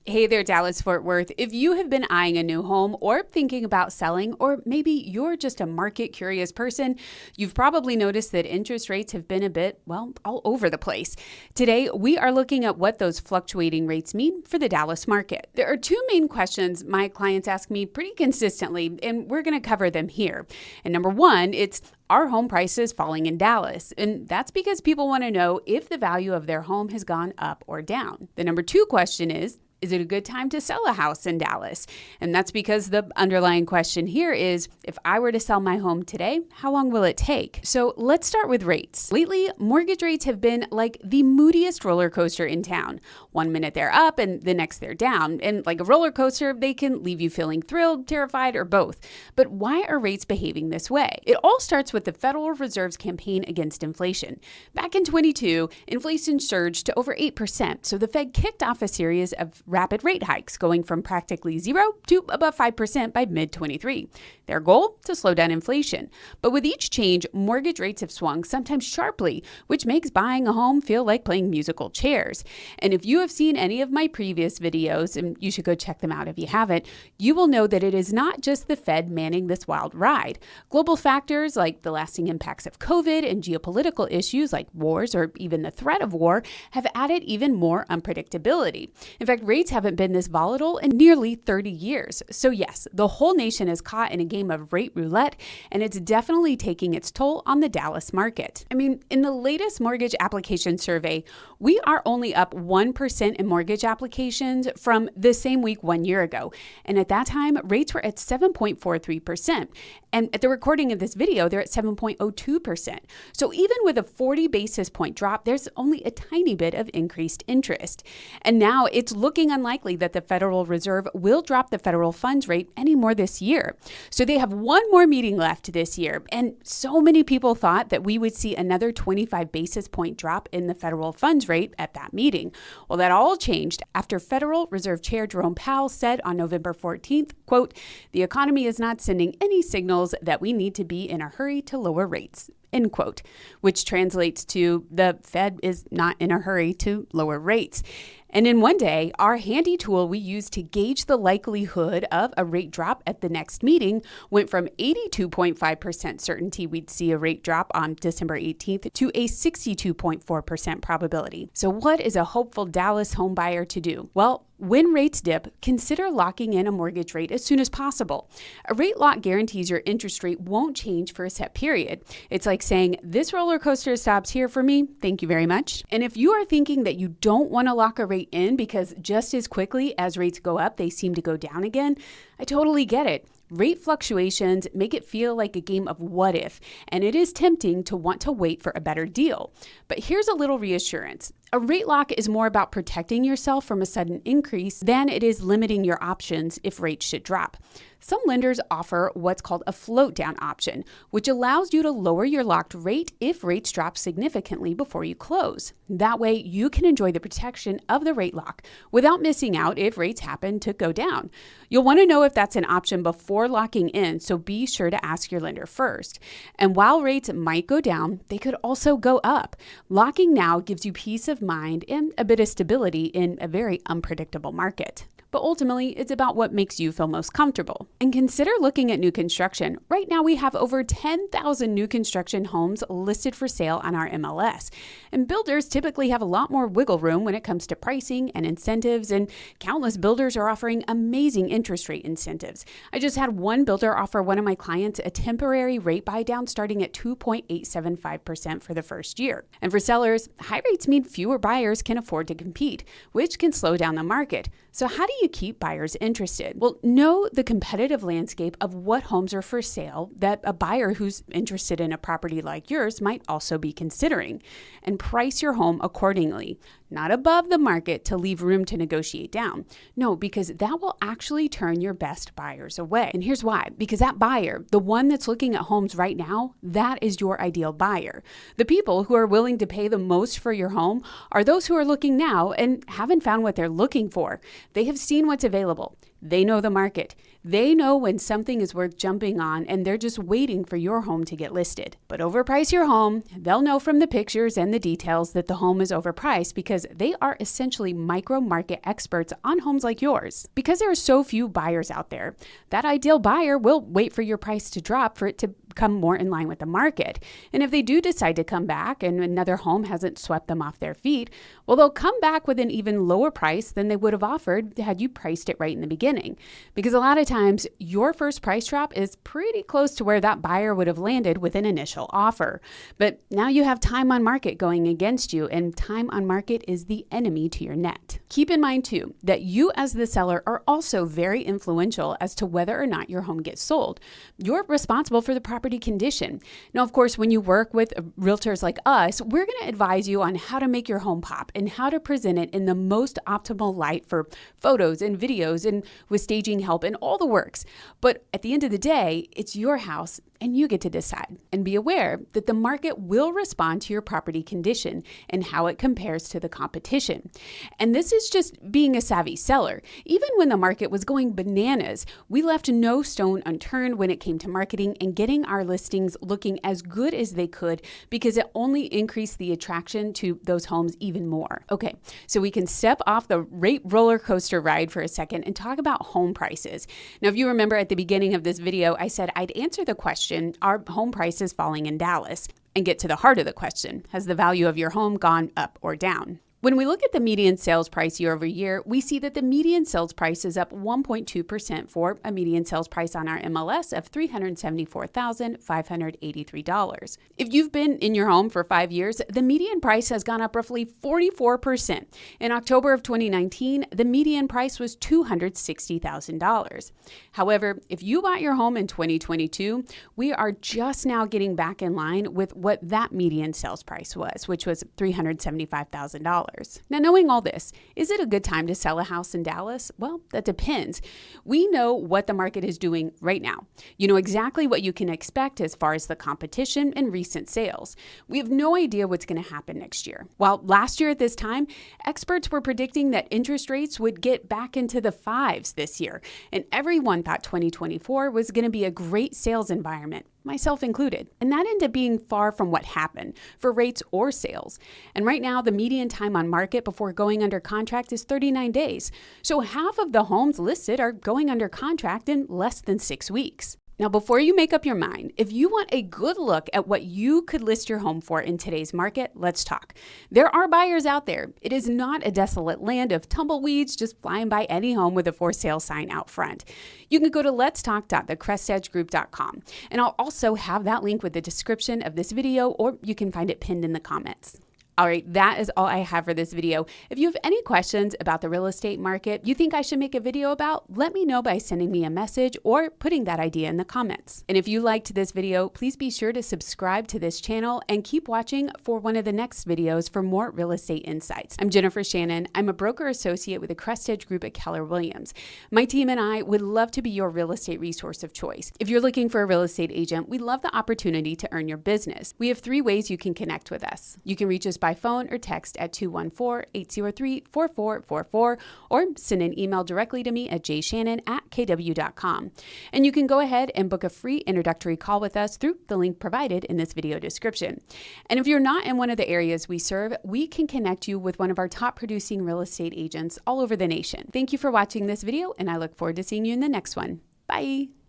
Hey there, Dallas Fort Worth. If you have been eyeing a new home or thinking about selling, or maybe you're just a market curious person, you've probably noticed that interest rates have been a bit, well, all over the place. Today, we are looking at what those fluctuating rates mean for the Dallas market. There are two main questions my clients ask me pretty consistently, and we're going to cover them here. And number one, it's, are home prices falling in Dallas? And that's because people want to know if the value of their home has gone up or down. The number two question is it a good time to sell a house in Dallas? And that's because the underlying question here is, if I were to sell my home today, how long will it take? So let's start with rates. Lately, mortgage rates have been like the moodiest roller coaster in town. 1 minute they're up and the next they're down. And like a roller coaster, they can leave you feeling thrilled, terrified, or both. But why are rates behaving this way? It all starts with the Federal Reserve's campaign against inflation. Back in 22, inflation surged to over 8%. So the Fed kicked off a series of rapid rate hikes, going from practically 0 to above 5% by mid-23. Their goal? To slow down inflation. But with each change, mortgage rates have swung, sometimes sharply, which makes buying a home feel like playing musical chairs. And if you have seen any of my previous videos, and you should go check them out if you haven't, you will know that it is not just the Fed manning this wild ride. Global factors like the lasting impacts of COVID and geopolitical issues like wars or even the threat of war have added even more unpredictability. In fact, rates haven't been this volatile in nearly 30 years. So yes, the whole nation is caught in a game of rate roulette, and it's definitely taking its toll on the Dallas market. I mean, in the latest mortgage application survey, we are only up 1% in mortgage applications from the same week 1 year ago. And at that time, rates were at 7.43%. And at the recording of this video, they're at 7.02%. So even with a 40 basis point drop, there's only a tiny bit of increased interest. And now it's looking unlikely that the Federal Reserve will drop the federal funds rate anymore this year. So they have one more meeting left this year. And so many people thought that we would see another 25 basis point drop in the federal funds rate at that meeting. Well, that all changed after Federal Reserve Chair Jerome Powell said on November 14th, quote, "The economy is not sending any signals that we need to be in a hurry to lower rates," end quote, which translates to the Fed is not in a hurry to lower rates. And in one day, our handy tool we use to gauge the likelihood of a rate drop at the next meeting went from 82.5% certainty we'd see a rate drop on December 18th to a 62.4% probability. So what is a hopeful Dallas home buyer to do? Well, when rates dip, consider locking in a mortgage rate as soon as possible. A rate lock guarantees your interest rate won't change for a set period. It's like saying, this roller coaster stops here for me, thank you very much. And if you are thinking that you don't want to lock a rate in because just as quickly as rates go up, they seem to go down again, I totally get it. Rate fluctuations make it feel like a game of what if, and it is tempting to want to wait for a better deal. But here's a little reassurance. A rate lock is more about protecting yourself from a sudden increase than it is limiting your options if rates should drop. Some lenders offer what's called a float down option, which allows you to lower your locked rate if rates drop significantly before you close. That way, you can enjoy the protection of the rate lock without missing out if rates happen to go down. You'll want to know if that's an option before locking in, so be sure to ask your lender first. And while rates might go down, they could also go up. Locking now gives you peace of mind and a bit of stability in a very unpredictable market. But ultimately, it's about what makes you feel most comfortable. And consider looking at new construction. Right now, we have over 10,000 new construction homes listed for sale on our MLS. And builders typically have a lot more wiggle room when it comes to pricing and incentives, and countless builders are offering amazing interest rate incentives. I just had one builder offer one of my clients a temporary rate buy down starting at 2.875% for the first year. And for sellers, high rates mean fewer buyers can afford to compete, which can slow down the market. So how do you keep buyers interested? Well, know the competitive landscape of what homes are for sale that a buyer who's interested in a property like yours might also be considering, and price your home accordingly. Not above the market to leave room to negotiate down. No, because that will actually turn your best buyers away. And here's why. Because that buyer, the one that's looking at homes right now, that is your ideal buyer. The people who are willing to pay the most for your home are those who are looking now and haven't found what they're looking for. They have seen what's available. They know the market. They know when something is worth jumping on, and they're just waiting for your home to get listed. But overprice your home, they'll know from the pictures and the details that the home is overpriced because they are essentially micro-market experts on homes like yours. Because there are so few buyers out there, that ideal buyer will wait for your price to drop for it to come more in line with the market. And if they do decide to come back and another home hasn't swept them off their feet, well, they'll come back with an even lower price than they would have offered had you priced it right in the beginning. Because a lot of times, your first price drop is pretty close to where that buyer would have landed with an initial offer. But now you have time on market going against you, and time on market is the enemy to your net. Keep in mind, too, that you as the seller are also very influential as to whether or not your home gets sold. You're responsible for the property condition. Now, of course, when you work with realtors like us, we're going to advise you on how to make your home pop and how to present it in the most optimal light for photos and videos and with staging help and all the works. But at the end of the day, it's your house and you get to decide. And be aware that the market will respond to your property condition and how it compares to the competition. And this is just being a savvy seller. Even when the market was going bananas, we left no stone unturned when it came to marketing and getting our listings looking as good as they could, because it only increased the attraction to those homes even more. Okay, so we can step off the rate roller coaster ride for a second and talk about home prices. Now, if you remember at the beginning of this video, I said I'd answer the question, are home prices falling in Dallas? And get to the heart of the question, has the value of your home gone up or down? When we look at the median sales price year over year, we see that the median sales price is up 1.2% for a median sales price on our MLS of $374,583. If you've been in your home for 5 years, the median price has gone up roughly 44%. In October of 2019, the median price was $260,000. However, if you bought your home in 2022, we are just now getting back in line with what that median sales price was, which was $375,000. Now, knowing all this, is it a good time to sell a house in Dallas? Well, that depends. We know what the market is doing right now. You know exactly what you can expect as far as the competition and recent sales. We have no idea what's going to happen next year. While last year at this time, experts were predicting that interest rates would get back into the 5s this year, and everyone thought 2024 was going to be a great sales environment, myself included. And that ended up being far from what happened for rates or sales. And right now, the median time on market before going under contract is 39 days. So half of the homes listed are going under contract in less than 6 weeks. Now, before you make up your mind, if you want a good look at what you could list your home for in today's market, let's talk. There are buyers out there. It is not a desolate land of tumbleweeds just flying by any home with a for sale sign out front. You can go to letstalk.thecrestedgegroup.com, and I'll also have that link with the description of this video, or you can find it pinned in the comments. All right, that is all I have for this video. If you have any questions about the real estate market you think I should make a video about, let me know by sending me a message or putting that idea in the comments. And if you liked this video, please be sure to subscribe to this channel and keep watching for one of the next videos for more real estate insights. I'm Jennifer Shannon. I'm a broker associate with the Crest Edge Group at Keller Williams. My team and I would love to be your real estate resource of choice. If you're looking for a real estate agent, we love the opportunity to earn your business. We have 3 ways you can connect with us. You can reach us by phone or text at 214-803-4444, or send an email directly to me at jshannon@kw.com. And you can go ahead and book a free introductory call with us through the link provided in this video description. And if you're not in one of the areas we serve, we can connect you with one of our top producing real estate agents all over the nation. Thank you for watching this video, and I look forward to seeing you in the next one. Bye.